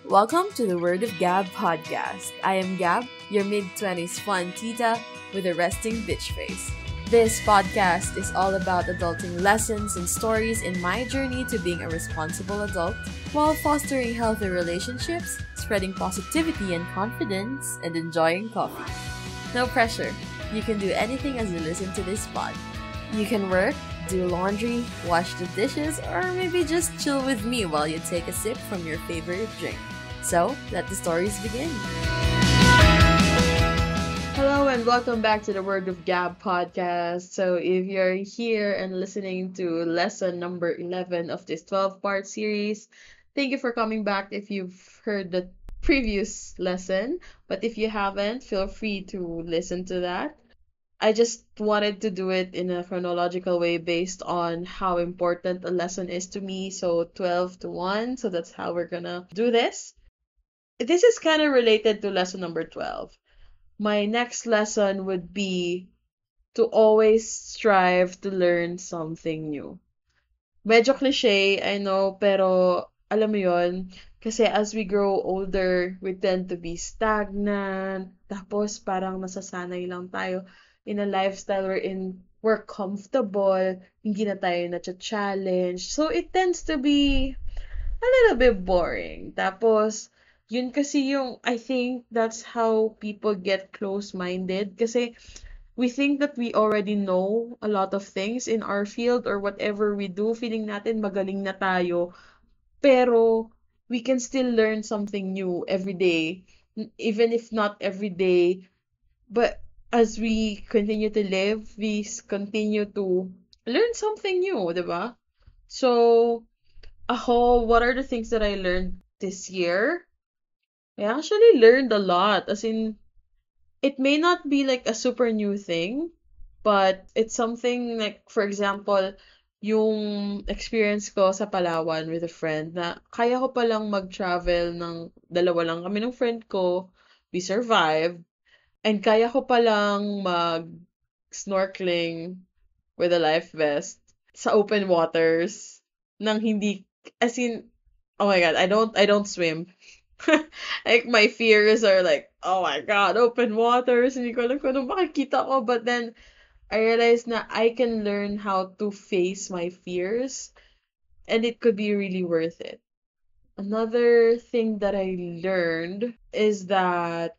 Welcome to the Word of Gab podcast. I am Gab, your mid-20s fun tita with a resting bitch face. This podcast is all about adulting lessons and stories in my journey to being a responsible adult while fostering healthy relationships, spreading positivity and confidence, and enjoying coffee. No pressure. You can do anything as you listen to this pod. You can work, do laundry, wash the dishes, or maybe just chill with me while you take a sip from your favorite drink. So, let the stories begin. Hello and welcome back to the Word of Gab podcast. So, if you're here and listening to lesson number 11 of this 12-part series, thank you for coming back if you've heard the previous lesson. But if you haven't, feel free to listen to that. I just wanted to do it in a chronological way based on how important a lesson is to me. So 12 to 1. So that's how we're gonna do this. This is kind of related to lesson number 12. My next lesson would be to always strive to learn something new. Medyo cliche, I know, pero alam mo yon, kasi as we grow older, we tend to be stagnant, tapos parang nasasanay lang tayo in a lifestyle wherein we're comfortable, hindi na tayo na-challenge. So, it tends to be a little bit boring. Tapos, yun kasi yung, I think that's how people get close-minded. Kasi, we think that we already know a lot of things in our field or whatever we do. Feeling natin magaling na tayo. Pero, we can still learn something new every day. Even if not every day. But, as we continue to live, we continue to learn something new, diba? So, what are the things that I learned this year? I actually learned a lot. As in, it may not be like a super new thing, but it's something like, for example, yung experience ko sa Palawan with a friend na kaya ko palang mag-travel ng dalawa lang kami ng friend ko. We survived. And kaya ko palang mag-snorkeling with a life vest sa open waters nang hindi, as in, oh my God, I don't swim. Like, my fears are like, oh my God, open waters, hindi ko alam kung anong makikita ko. But then, I realized na I can learn how to face my fears, and it could be really worth it. Another thing that I learned is that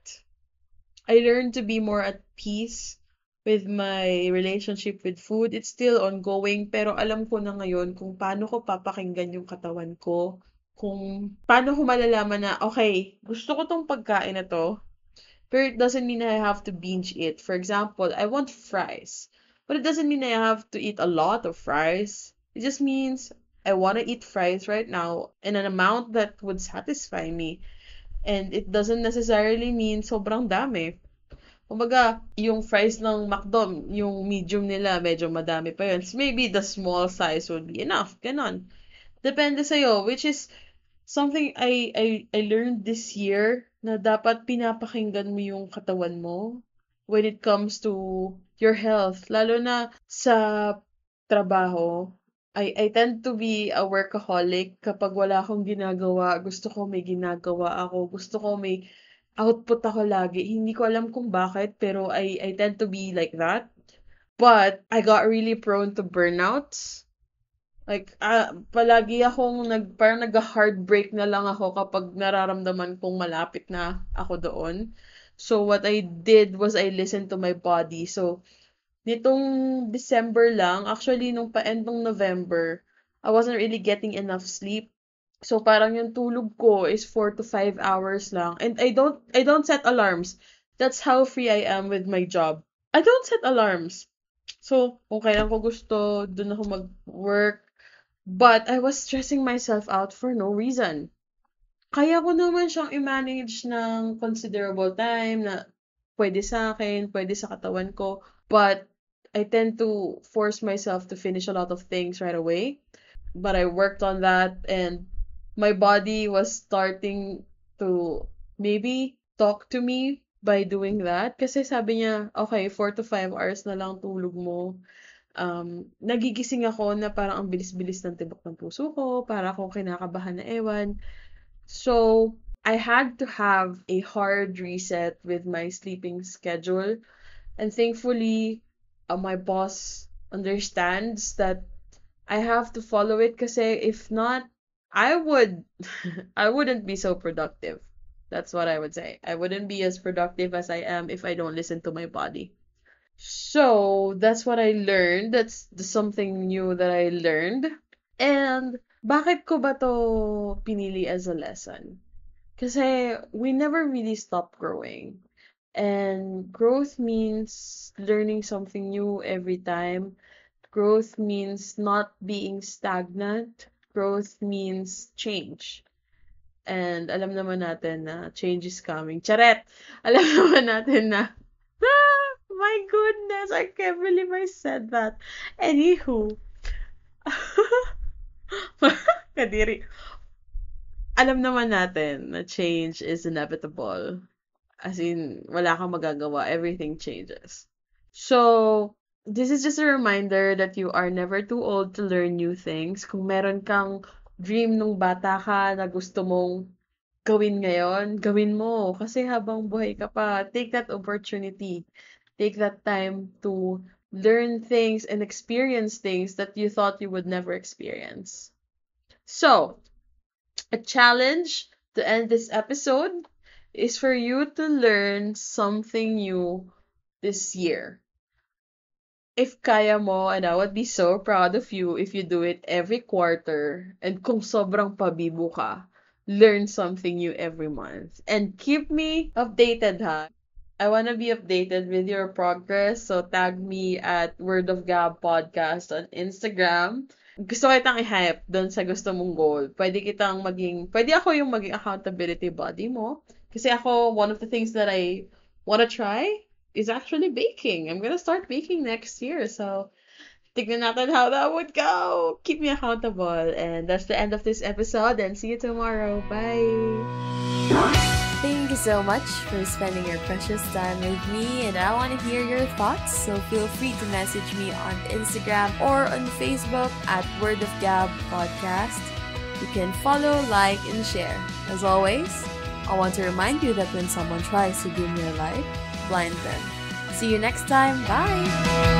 I learned to be more at peace with my relationship with food. It's still ongoing, pero alam ko na ngayon kung paano ko papakinggan yung katawan ko. Kung paano ko malalaman na, okay, gusto ko tong pagkain na to, pero it doesn't mean I have to binge it. For example, I want fries, but it doesn't mean I have to eat a lot of fries. It just means I want to eat fries right now in an amount that would satisfy me. And it doesn't necessarily mean sobrang dami. Kumbaga, yung fries ng McDo, yung medium nila, medyo madami pa yun. So maybe the small size would be enough. Ganon. Depende sa'yo, which is something I learned this year na dapat pinapakinggan mo yung katawan mo when it comes to your health. Lalo na sa trabaho. I tend to be a workaholic. Kapag wala akong ginagawa, gusto ko may ginagawa ako. Gusto ko may output ako lagi. Hindi ko alam kung bakit, pero I tend to be like that. But I got really prone to burnouts. Like, palagi akong parang nag-heartbreak na lang ako kapag nararamdaman kong malapit na ako doon. So, what I did was I listened to my body. So, nitong December lang, actually, nung pa-end ng November, I wasn't really getting enough sleep. So, parang yung tulog ko is 4 to 5 hours lang. And I don't set alarms. That's how free I am with my job. I don't set alarms. So, kung kailan ko gusto, dun ako mag-work. But I was stressing myself out for no reason. Kaya ko naman siyang i-manage ng considerable time na pwede sa akin, pwede sa katawan ko. But I tend to force myself to finish a lot of things right away. But I worked on that, and my body was starting to maybe talk to me by doing that. Kasi sabi niya, okay, 4 to 5 hours na lang tulog mo. Nagigising ako na parang ang bilis-bilis ng tibok ng puso ko, para akong kinakabahan na ewan. So, I had to have a hard reset with my sleeping schedule. And thankfully, my boss understands that I have to follow it kasi if not, I would I wouldn't be so productive. That's what I would say. I wouldn't be as productive as I am if I don't listen to my body. So that's what I learned. That's something new that I learned. And bakit ko ba to pinili as a lesson? Kasi we never really stop growing. And growth means learning something new every time. Growth means not being stagnant. Growth means change. And alam naman natin na change is coming. Charet! Alam naman natin na, my goodness, I can't believe I said that. Anywho, kadiri. Alam naman natin na change is inevitable. As in, wala kang magagawa. Everything changes. So, this is just a reminder that you are never too old to learn new things. Kung meron kang dream nung bata ka na gusto mong gawin ngayon, gawin mo. Kasi habang buhay ka pa, take that opportunity. Take that time to learn things and experience things that you thought you would never experience. So, a challenge to end this episode is for you to learn something new this year. If kaya mo, and I would be so proud of you if you do it every quarter, and kung sobrang pabibo ka, learn something new every month. And keep me updated, ha? I want to be updated with your progress, so tag me at Word of Gab Podcast on Instagram. Gusto kitang i-hype doon sa gusto mong goal. Pwede ako yung maging accountability body mo. Kasi ako, one of the things that I want to try is actually baking. I'm gonna start baking next year. So, tignan natin how that would go. Keep me accountable. And that's the end of this episode. And see you tomorrow. Bye. Thank you so much for spending your precious time with me, and I want to hear your thoughts, so feel free to message me on Instagram or on Facebook at Word of Gab Podcast. You can follow, like, and share. As always, I want to remind you that when someone tries to dim your light, blind them. See you next time. Bye!